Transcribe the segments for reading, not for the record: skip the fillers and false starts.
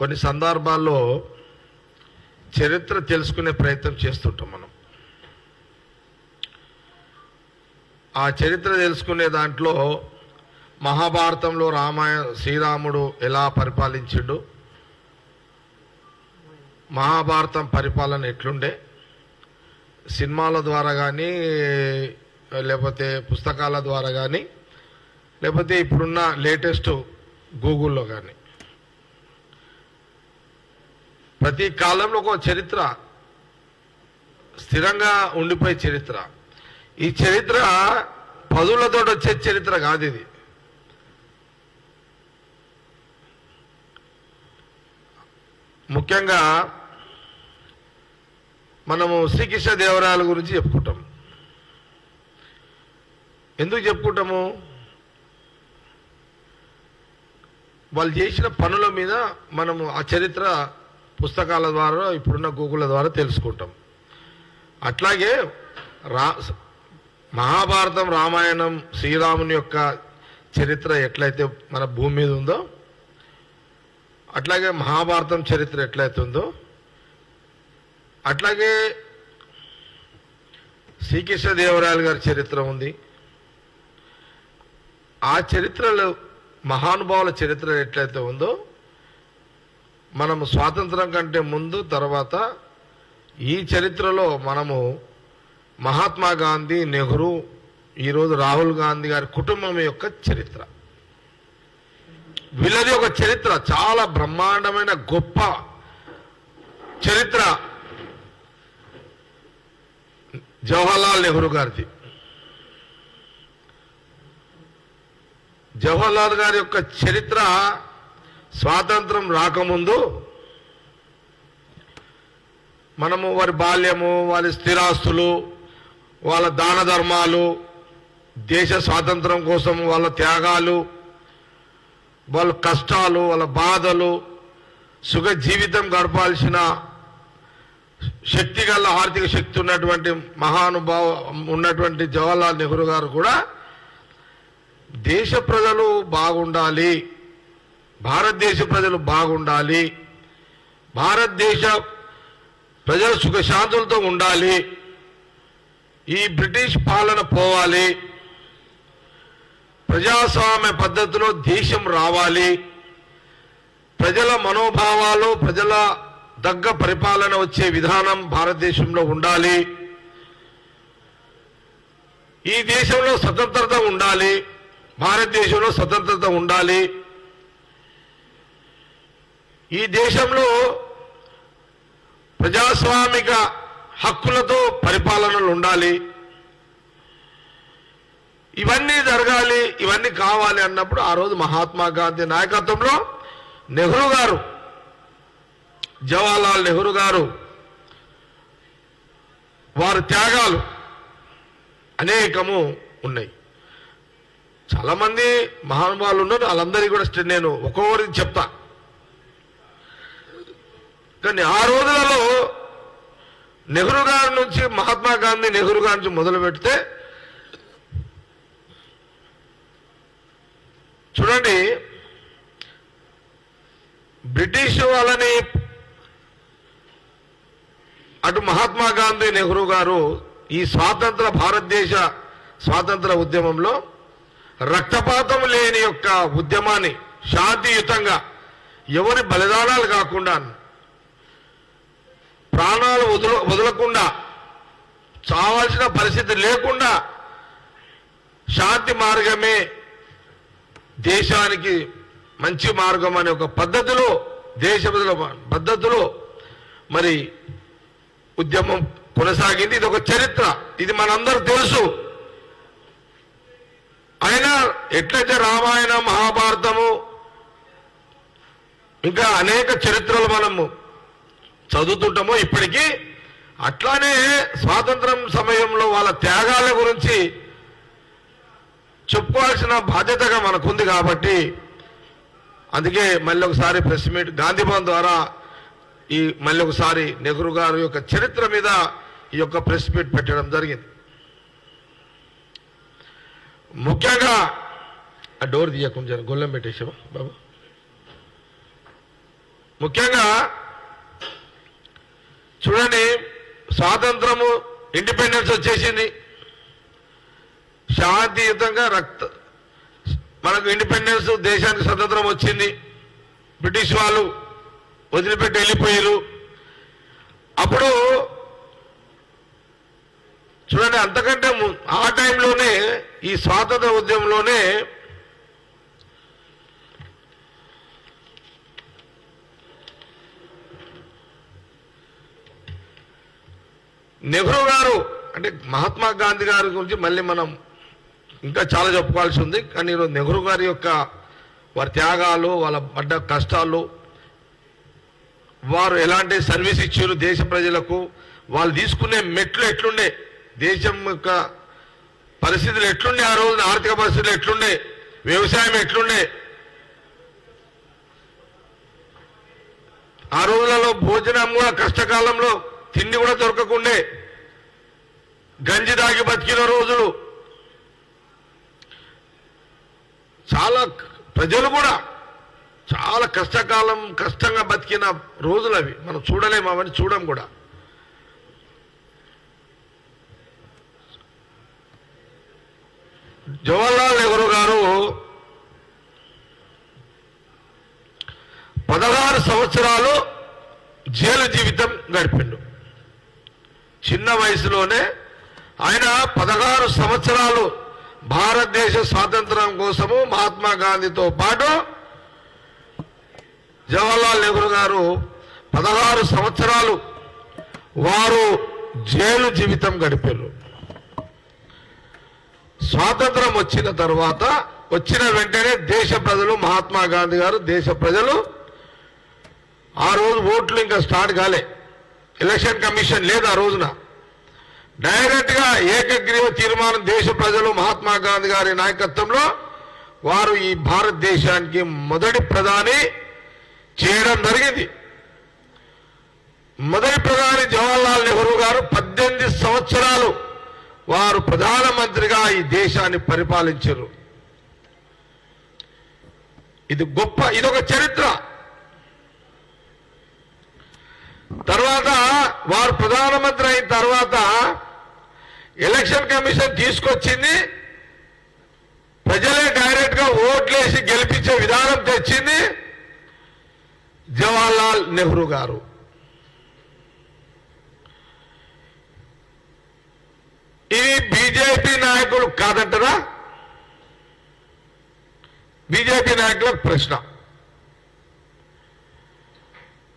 కొన్ని సందర్భాల్లో చరిత్ర తెలుసుకునే ప్రయత్నం చేస్తుంటాం మనం. ఆ చరిత్ర తెలుసుకునే దాంట్లో మహాభారతంలో శ్రీరాముడు ఎలా పరిపాలించిండు, మహాభారతం పరిపాలన ఎట్లుండే, సినిమాల ద్వారా కానీ లేకపోతే పుస్తకాల ద్వారా కానీ లేకపోతే ఇప్పుడున్న లేటెస్ట్ గూగుల్లో కానీ ప్రతి కాలంలో ఒక చరిత్ర స్థిరంగా ఉండిపోయే చరిత్ర. ఈ చరిత్ర పదులతో వచ్చే చరిత్ర కాదు ఇది. ముఖ్యంగా మనము శ్రీకృష్ణదేవరాయల గురించి చెప్పుకుంటాం. ఎందుకు చెప్పుకుంటాము? వాళ్ళు చేసిన పనుల మీద మనము ఆ చరిత్ర పుస్తకాల ద్వారా ఇప్పుడున్న గూగుల్ ద్వారా తెలుసుకుంటాం. అట్లాగే మహాభారతం, రామాయణం, శ్రీరాముని యొక్క చరిత్ర ఎట్లయితే మన భూమి మీద ఉందో అట్లాగే మహాభారతం చరిత్ర ఎట్లయితే ఉందో అట్లాగే శ్రీకృష్ణదేవరాయలు గారి చరిత్ర ఉంది. ఆ చరిత్రలో మహానుభావుల చరిత్ర ఎట్లయితే ఉందో మనము స్వాతంత్రం కంటే ముందు తర్వాత ఈ చరిత్రలో మనము మహాత్మా గాంధీ, నెహ్రూ, ఈరోజు రాహుల్ గాంధీ గారి కుటుంబం యొక్క చరిత్ర, వీళ్ళది ఒక చరిత్ర, చాలా బ్రహ్మాండమైన గొప్ప చరిత్ర జవహర్లాల్ నెహ్రూ గారిది. జవహర్లాల్ గారి యొక్క చరిత్ర స్వాతంత్రం రాకముందు మనము వారి బాల్యము, వారి స్థిరాస్తులు, వాళ్ళ దాన ధర్మాలు, దేశ స్వాతంత్రం కోసం వాళ్ళ త్యాగాలు, వాళ్ళ కష్టాలు, వాళ్ళ బాధలు, సుఖ జీవితం గడపాల్సిన శక్తి గల ఆర్థిక శక్తి ఉన్నటువంటి ఉన్నటువంటి జవహర్లాల్ నెహ్రూ గారు కూడా దేశ ప్రజలు బాగుండాలి, భారతదేశ ప్రజలు బాగుండాలి, భారతదేశ ప్రజలు సుఖశాంతులతో ఉండాలి, ఈ బ్రిటిష్ పాలన పోవాలి, ప్రజాస్వామ్య పద్ధతిలో దేశం రావాలి, ప్రజల మనోభావాలు, ప్రజల దగ్గ పరిపాలన వచ్చే విధానం భారతదేశంలో ఉండాలి, ఈ దేశంలో స్వతంత్రత ఉండాలి, భారతదేశంలో స్వతంత్రత ఉండాలి, ఈ దేశంలో ప్రజాస్వామిక హక్కులతో పరిపాలనలు ఉండాలి, ఇవన్నీ జరగాలి, ఇవన్నీ కావాలి అన్నప్పుడు ఆ రోజు మహాత్మా గాంధీ నాయకత్వంలో నెహ్రూ గారు, జవహర్లాల్ నెహ్రూ గారు వారి త్యాగాలు అనేకము ఉన్నాయి. చాలామంది మహానుభావులు ఉన్నారు, వాళ్ళందరికీ కూడా నేను ఒక్కొక్కరికి చెప్తా. కానీ ఆ రోజులలో నెహ్రూ గారి నుంచి, మహాత్మా గాంధీ నెహ్రూ గారి నుంచి మొదలు పెడితే చూడండి, బ్రిటిష్ వాళ్ళని అటు మహాత్మా గాంధీ నెహ్రూ గారు ఈ భారతదేశ స్వాతంత్ర ఉద్యమంలో రక్తపాతం లేని యొక్క ఉద్యమాన్ని శాంతియుతంగా ఎవరి బలిదానాలు కాకుండా, ప్రాణాలు వదలకుండా, చావాల్సిన పరిస్థితి లేకుండా శాంతి మార్గమే దేశానికి మంచి మార్గం అనే ఒక పద్ధతిలో, దేశ పద్ధతిలో మరి ఉద్యమం కొనసాగింది. ఇది ఒక చరిత్ర, ఇది మనందరూ తెలుసు. అయినా ఎట్లయితే రామాయణ, మహాభారతము ఇంకా అనేక చరిత్రలు మనము చదువుతుంటామో ఇప్పటికీ, అట్లానే స్వాతంత్రం సమయంలో వాళ్ళ త్యాగాల గురించి చెప్పుకోవాల్సిన బాధ్యతగా మనకుంది. కాబట్టి అందుకే మళ్ళీ ఒకసారి ప్రెస్ మీట్ గాంధీ భవన్ ద్వారా మళ్ళీ ఒకసారి నెహ్రూ గారి యొక్క చరిత్ర మీద ఈ యొక్క ప్రెస్ మీట్ పెట్టడం జరిగింది. ముఖ్యంగా ఆ డోర్ తీయకుండా గొల్లెం పెట్టేసావా బాబు? ముఖ్యంగా చూడండి, స్వాతంత్రము ఇండిపెండెన్స్ వచ్చేసింది, శాంతియుతంగా మనకు ఇండిపెండెన్స్, దేశానికి స్వతంత్రం వచ్చింది. బ్రిటిష్ వాళ్ళు వదిలిపెట్టి వెళ్ళిపోయారు. అప్పుడు చూడండి, అంతకంటే ఆ టైంలోనే ఈ స్వాతంత్ర ఉద్యమంలోనే నెహ్రూ గారు, అంటే మహాత్మా గాంధీ గారి గురించి మళ్ళీ మనం ఇంకా చాలా చెప్పుకోవాల్సి ఉంది. కానీ ఈరోజు నెహ్రూ గారి యొక్క వారి త్యాగాలు, వాళ్ళ పడ్డ కష్టాలు, వారు ఎలాంటి సర్వీస్ ఇచ్చారు దేశ ప్రజలకు, వాళ్ళు తీసుకునే మెట్లు ఎట్లుండే, దేశం యొక్క పరిస్థితులు ఎట్లుండే, ఆ రోజున ఆర్థిక పరిస్థితులు ఎట్లుండే, వ్యవసాయం ఎట్లుండే, ఆ రోజులలో భోజనం కూడా కష్టకాలంలో తిండి కూడా దొరకకుండే, గంజి దాగి బతికిన రోజులు, చాలా ప్రజలు కూడా చాలా కష్టంగా బతికిన రోజులు అవి. మనం చూడలేము, అవన్నీ చూడం కూడా. జవహర్లాల్ నెహ్రూ గారు 16 సంవత్సరాలు జైలు జీవితం గడిపిండు. చిన్న వయసులోనే ఆయన 16 సంవత్సరాలు భారతదేశ స్వాతంత్రం కోసము మహాత్మా గాంధీతో పాటు జవహర్లాల్ నెహ్రూ గారు 16 సంవత్సరాలు వారు జైలు జీవితం గడిపారు. స్వాతంత్రం వచ్చిన తర్వాత వచ్చిన వెంటనే దేశ ప్రజలు, మహాత్మా గాంధీ గారు, దేశ ప్రజలు, ఆ రోజు ఓట్లు ఇంకా స్టార్ట్ కాలే, ఎలక్షన్ కమిషన్ లేదు ఆ రోజున, డైరెక్ట్ గా ఏకగ్రీవ తీర్మానం దేశ ప్రజలు మహాత్మా గాంధీ గారి నాయకత్వంలో వారు ఈ భారతదేశానికి మొదటి ప్రధాని చేయడం జరిగింది. మొదటి ప్రధాని జవహర్లాల్ నెహ్రూ గారు 18 సంవత్సరాలు వారు ప్రధానమంత్రిగా ఈ దేశాన్ని పరిపాలించారు. ఇది గొప్ప, ఇదొక చరిత్ర. తర్వాత వారు ప్రధానమంత్రి అయిన తర్వాత ఎలక్షన్ కమిషన్ తీసుకొచ్చింది, ప్రజలే డైరెక్ట్ గా ఓట్లేసి గెలిపించే విధానం తెచ్చింది జవహర్లాల్ నెహ్రూ గారు. ఇది బీజేపీ నాయకులు కాదంటారా? బీజేపీ నాయకులకు ప్రశ్న.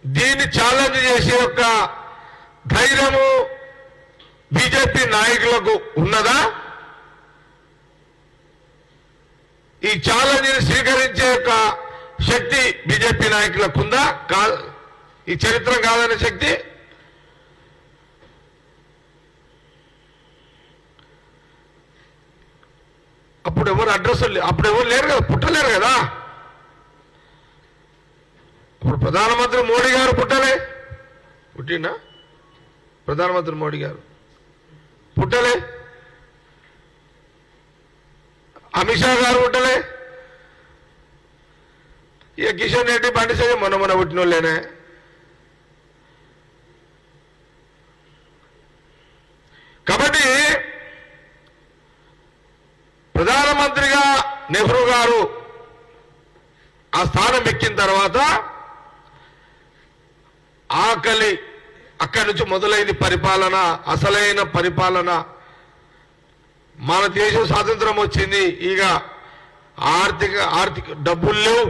దీన్ని ఛాలెంజ్ చేసే యొక్క ధైర్యము బీజేపీ నాయకులకు ఉన్నదా? ఈ ఛాలెంజ్ స్వీకరించే యొక్క శక్తి బీజేపీ నాయకులకు ఉందా? ఈ చరిత్ర కాదనే శక్తి? అప్పుడు ఎవరు అప్పుడు ఎవరు లేరు కదా, పుట్టలేరు కదా. ఇప్పుడు ప్రధానమంత్రి మోడీ గారు పుట్టినా? ప్రధానమంత్రి మోడీ గారు పుట్టలే, అమిత్ షా గారు పుట్టలే, ఇక కిషన్ రెడ్డి, బండి సంజయ్ మొన్న పుట్టిన వాళ్ళేనే. కాబట్టి ప్రధానమంత్రిగా నెహ్రూ గారు ఆ స్థానం ఎక్కిన తర్వాత అక్కడి నుంచి మొదలైంది పరిపాలన, అసలైన పరిపాలన. మన దేశం స్వాతంత్రం వచ్చింది, ఇక ఆర్థిక డబ్బులు లేవు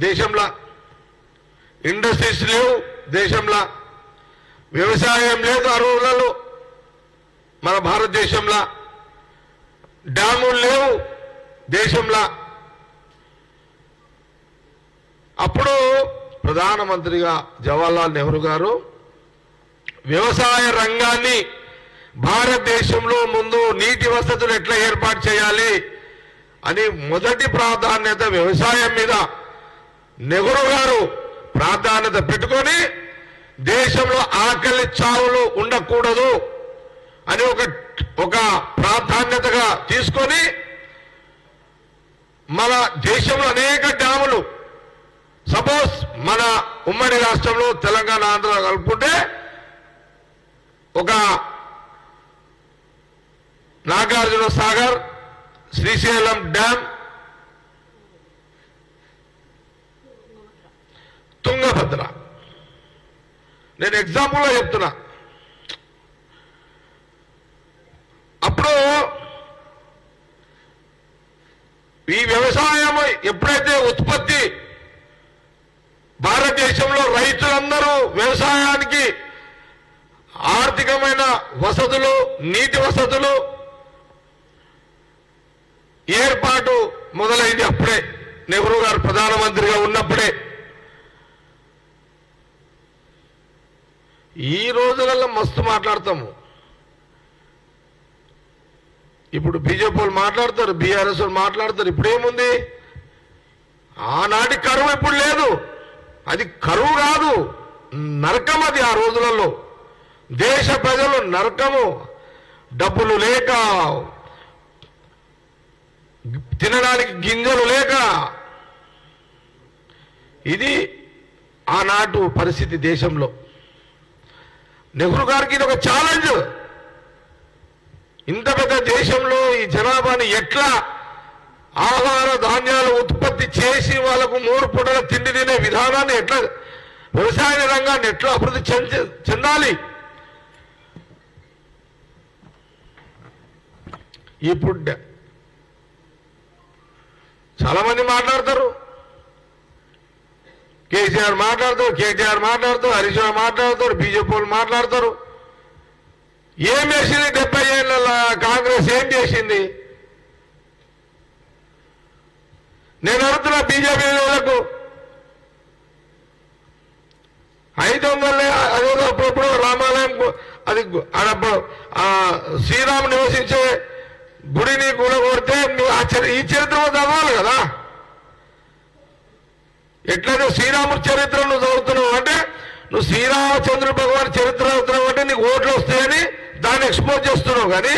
దేశంలో, ఇండస్ట్రీస్ లేవు దేశంలో, వ్యవసాయం లేదు ఆ రోజులలో మన భారతదేశంలో, డ్యాములు లేవు దేశంలో. అప్పుడు ప్రధానమంత్రిగా జవహర్లాల్ నెహ్రూ గారు వ్యవసాయ రంగాన్ని భారతదేశంలో ముందు నీటి వసతులు ఎట్లా ఏర్పాటు చేయాలి అని మొదటి ప్రాధాన్యత వ్యవసాయం మీద నెహ్రూ గారు ప్రాధాన్యత పెట్టుకొని దేశంలో ఆకలి చావులు ఉండకూడదు అని ఒక ప్రాధాన్యతగా తీసుకొని మన దేశంలో అనేక డ్యాములు, సపోజ్ మన ఉమ్మడి రాష్ట్రంలో తెలంగాణ ఆంధ్ర కలుపుకుంటే ఒక నాగార్జున సాగర్, శ్రీశైలం డ్యామ్, తుంగభద్ర. నేను ఎగ్జాంపుల్గా చెప్తున్నా. అప్పుడు ఈ వ్యవసాయం ఎప్పుడైతే ఉత్పత్తి భారతదేశంలో రైతులందరూ వ్యవసాయానికి ఆర్థికమైన వసతులు, నీటి వసతులు ఏర్పాటు మొదలైంది అప్పుడే, నెహ్రూ గారు ప్రధానమంత్రిగా ఉన్నప్పుడే. ఈ రోజులలో మస్తు మాట్లాడతాము. ఇప్పుడు బీజేపీ వాళ్ళు మాట్లాడతారు, బీఆర్ఎస్ వాళ్ళు మాట్లాడతారు. ఇప్పుడేముంది? ఆనాటి కరువు ఇప్పుడు లేదు. అది కరువు కాదు, నరకం. అది ఆ రోజులలో దేశ ప్రజలు నరకము. డబ్బులు లేక, తినడానికి గింజలు లేక, ఇది ఆనాటు పరిస్థితి దేశంలో. నెహ్రూ గారికి ఇది ఒక ఛాలెంజ్. ఇంత పెద్ద దేశంలో ఈ జనాభాని ఎట్లా ఆహార ధాన్యాలు ఉత్పత్తి చేసి వాళ్ళకు 3 పూటల తిండి తినే విధానాన్ని ఎట్లా, వ్యవసాయ రంగాన్ని ఎట్లా అభివృద్ధి చెందాలి. ఇప్పుడు చాలా మంది మాట్లాడతారు, కేసీఆర్ మాట్లాడతారు, హరీష్ రావు మాట్లాడతారు, బీజేపీ వాళ్ళు మాట్లాడతారు. ఏం చేసింది 70 ఏళ్ళ కాంగ్రెస్? ఏం చేసింది? నేను అడుగుతున్నా బీజేపీ వాళ్ళకు. 500 అదేదో అప్పుడప్పుడు రామాలయం, అది శ్రీరాము నివసించే గుడిని కూలగొడితే ఈ చరిత్ర చదవాలి కదా. ఎట్లయితే శ్రీరాముడి చరిత్ర నువ్వు చదువుతున్నావు అంటే, నువ్వు శ్రీరామచంద్రుడు భగవాన్ చరిత్ర చదువుతున్నావు అంటే నీకు ఓట్లు వస్తాయని దాన్ని ఎక్స్పోజ్ చేస్తున్నావు. కానీ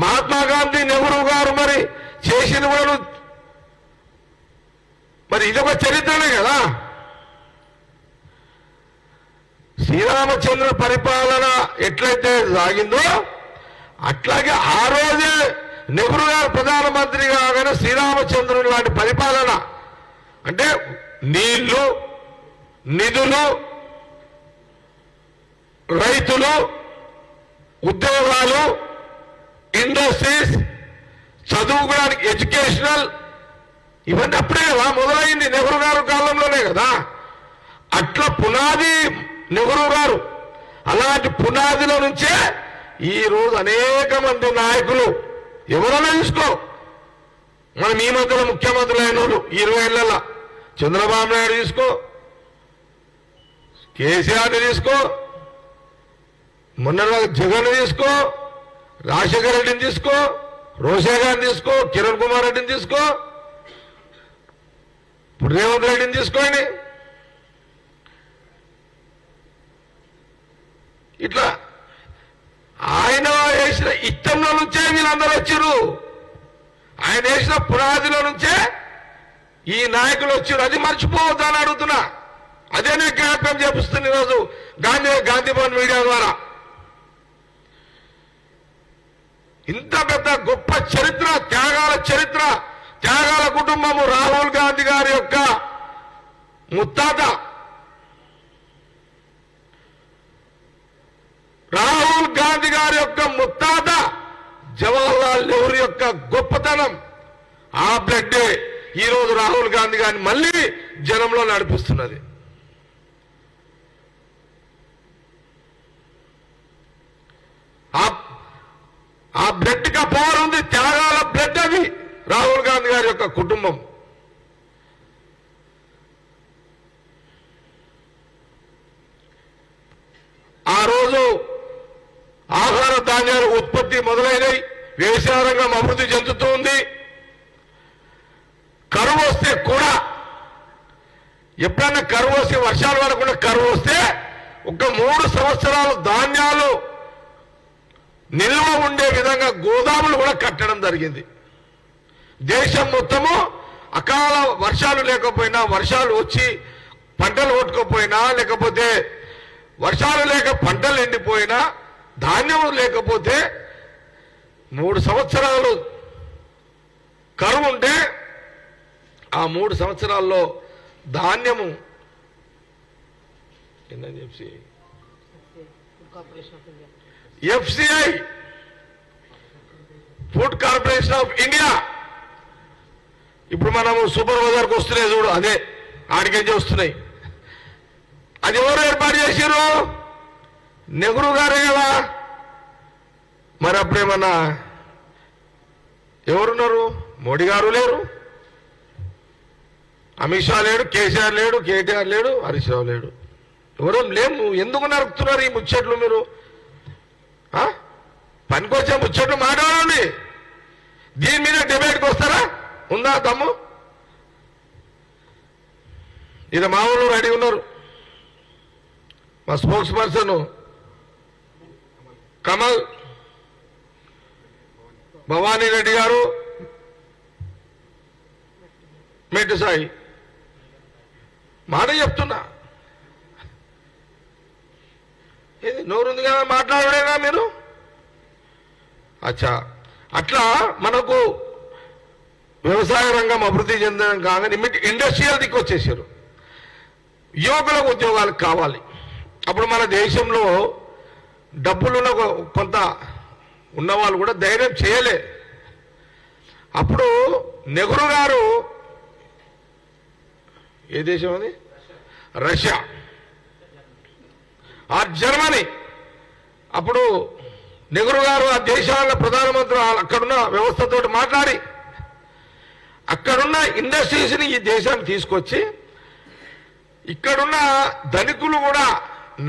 మహాత్మా గాంధీ, నెహ్రూ గారు మరి చేసింది కూడా నువ్వు, మరి ఇదొక చరిత్రనే కదా. శ్రీరామచంద్రుడి పరిపాలన ఎట్లయితే సాగిందో అట్లాగే ఆ రోజే నెహ్రూ గారు ప్రధానమంత్రి కాగానే శ్రీరామచంద్రుని లాంటి పరిపాలన అంటే నీళ్లు, నిధులు, రైతులు, ఉద్యోగాలు, ఇండస్ట్రీస్, చదువుకోవడానికి ఎడ్యుకేషనల్, ఇవన్నీ అప్పుడే కదా మొదలైంది, నెహ్రూ గారు కాలంలోనే కదా. అట్లా పునాది నెహ్రూ గారు. అలాంటి పునాదిలో నుంచే ఈరోజు అనేక మంది నాయకులు, ఎవరైనా చూసుకో, మనం ఈ మధ్యలో ముఖ్యమంత్రులు అయిన వాళ్ళు 20 ఏళ్ళ చంద్రబాబు నాయుడు తీసుకో, కేసీఆర్ని తీసుకో, మొన్న జగన్ తీసుకో, రాజశేఖర రెడ్డిని తీసుకో, రోషే గారిని తీసుకో, కిరణ్ కుమార్ రెడ్డిని తీసుకో, ఇప్పుడు రేవంత్ రెడ్డిని తీసుకోండి. ఇట్లా ఆయన వేసిన ఇష్టంలో నుంచే వీళ్ళందరూ వచ్చారు. ఆయన వేసిన పునాదిలో నుంచే ఈ నాయకులు వచ్చారు. అది మర్చిపోవద్దని అడుగుతున్నా. అదే నేను జ్ఞాపకం చేపిస్తున్నా ఈరోజు గాంధీ భవన్ మీడియా ద్వారా. ఇంత పెద్ద గొప్ప చరిత్ర, త్యాగాల కుటుంబము. రాహుల్ గాంధీ గారి యొక్క ముత్తాత, రాహుల్ గాంధీ గారి యొక్క ముత్తాత జవహర్లాల్ నెహ్రూ యొక్క గొప్పతనం, ఆ బ్లడ్డే ఈరోజు రాహుల్ గాంధీ గారిని మళ్ళీ జనంలో నడిపిస్తున్నది. ఆ బ్లడ్ కి పవర్ ఉంది, త్యాగాల బ్లడ్ అది రాహుల్ గాంధీ గారి యొక్క కుటుంబం. ఆ రోజు ఆహార ధాన్యాల ఉత్పత్తి మొదలైనవి, వ్యవసాయ రంగం అభివృద్ధి చెందుతూ ఉంది. కరువు వస్తే కూడా, ఎప్పుడన్నా కరువు వస్తే, వర్షాలు పడకుండా కరువు వస్తే ఒక 3 సంవత్సరాలు ధాన్యాలు నిల్వ ఉండే విధంగా గోదాములు కూడా కట్టడం జరిగింది. దేశం మొత్తము అకాల వర్షాలు లేకపోయినా, వర్షాలు వచ్చి పంటలు కొట్టుకోపోయినా, లేకపోతే వర్షాలు లేక పంటలు ఎండిపోయినా, ధాన్యం లేకపోతే 3 సంవత్సరాలు కరువు ఉంటే ఆ 3 సంవత్సరాల్లో ధాన్యము FCI food corporation of India, ఇప్పుడు మనము సూపర్ బజార్కి వస్తున్నాయి చూడు, అదే ఆడికెంచి వస్తున్నాయి. అది ఎవరు ఏర్పాటు చేశారు? నెహ్రూ గారే కదా. మరి అప్పుడేమన్నా ఎవరున్నారు? మోడీ గారు లేరు, అమిత్ షా లేడు, కేసీఆర్ లేడు, కేటీఆర్ లేడు, హరీష్ రావు లేడు, ఎవరో లేము. ఎందుకు నరుకుతున్నారు ఈ ముచ్చట్లు? మీరు పనికొచ్చే ముచ్చట్లు మాట్లాడండి. దీని మీద డిబేట్కి వస్తారా? ఉందా దమ్ము? ఇది మా ఊళ్ళు రెడీ ఉన్నారు. మా స్పోక్స్ పర్సన్ కమల్ భవానీ రెడ్డి గారు, మెట్టు సాయి మాట చెప్తున్నా. ఏది నోరుంది కదా మాట్లాడలేదా మీరు? అచ్చా, అట్లా మనకు వ్యవసాయ రంగం అభివృద్ధి చెందడం కాగానే ఇండస్ట్రియల్ దిక్కు వచ్చేసారు. యువకులకు ఉద్యోగాలు కావాలి. అప్పుడు మన దేశంలో డబ్బులున్న కొంత ఉన్నవాళ్ళు కూడా ధైర్యం చేయలే. అప్పుడు నెహ్రూ గారు, ఏ దేశం అది? రష్యా ఆ జర్మనీ. అప్పుడు నెహ్రూ గారు ఆ దేశాల ప్రధానమంత్రి అక్కడున్న వ్యవస్థతో మాట్లాడి అక్కడున్న ఇండస్ట్రీస్ని ఈ దేశానికి తీసుకొచ్చి ఇక్కడున్న ధనికులు కూడా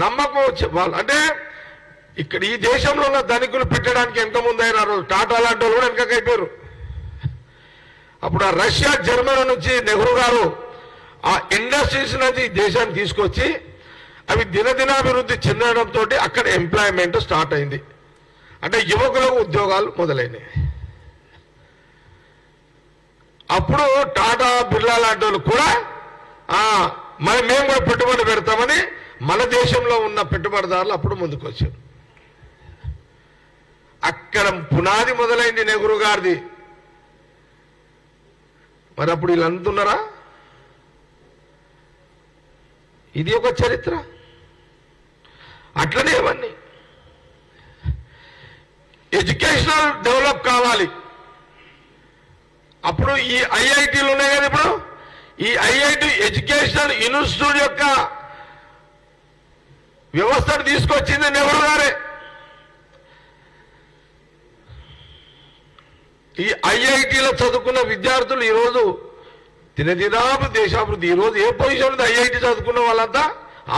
నమ్మకం వచ్చే వాళ్ళు, అంటే ఇక్కడ ఈ దేశంలో ఉన్న ధనికులు పెట్టడానికి ఎంతమంది అయినారు? టాటా లాంటి వాళ్ళు కూడా వెనకైపోయారు. అప్పుడు ఆ రష్యా జర్మనీ నుంచి నెహ్రూ గారు ఆ ఇండస్ట్రీస్ అనేది దేశానికి తీసుకొచ్చి అవి దినదినాభివృద్ధి చెందడంతో అక్కడ ఎంప్లాయ్మెంట్ స్టార్ట్ అయింది. అంటే యువకులకు ఉద్యోగాలు మొదలైనవి. అప్పుడు టాటా బిర్లా లాంటి వాళ్ళు కూడా మరి మేము కూడా పెట్టుబడి పెడతామని మన దేశంలో ఉన్న పెట్టుబడిదారులు అప్పుడు ముందుకు వచ్చారు. అక్కడ పునాది మొదలైంది నెహ్రూ గారిది. మరి అప్పుడు వీళ్ళు అంటున్నారా? ఇది ఒక చరిత్ర. అట్లనే ఇవన్నీ ఎడ్యుకేషనల్ డెవలప్ కావాలి. అప్పుడు ఈ ఐఐటీలు ఉన్నాయి కదా, ఇప్పుడు ఈ ఐఐటి ఎడ్యుకేషనల్ ఇన్స్టిట్యూట్ యొక్క వ్యవస్థను తీసుకొచ్చింది నెహ్రూ గారే. ఈ ఐఐటీలో చదువుకున్న విద్యార్థులు ఈరోజు దినదినాభివృద్ధి, దేశాభివృద్ధి. ఈరోజు ఏ పొజిషన్ ఉంది? ఐఐటి చదువుకున్న వాళ్ళంతా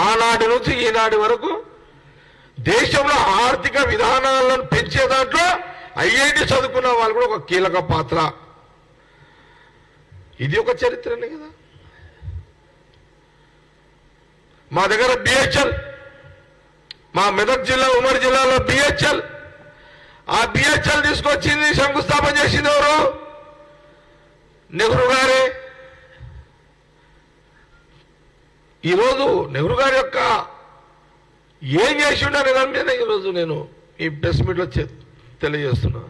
ఆనాటి నుంచి ఈనాటి వరకు దేశంలో ఆర్థిక విధానాలను పెంచే దాంట్లో ఐఐటి చదువుకున్న వాళ్ళు కూడా ఒక కీలక పాత్ర. ఇది ఒక చరిత్రనే కదా. మా దగ్గర బిహెచ్ఎల్, మా మెదక్ జిల్లా ఉమ్మడి జిల్లాలో బిహెచ్ఎల్, ఆ బిహెచ్ఎల్ తీసుకొచ్చింది, శంకుస్థాపన చేసింది ఎవరు? నెహ్రూ గారే. ఈరోజు నెహ్రూ గారి యొక్క ఏం చేసి ఉండాలి దాని మీద ఈరోజు నేను ఈ ప్రెస్ మీట్లో తెలియజేస్తున్నా.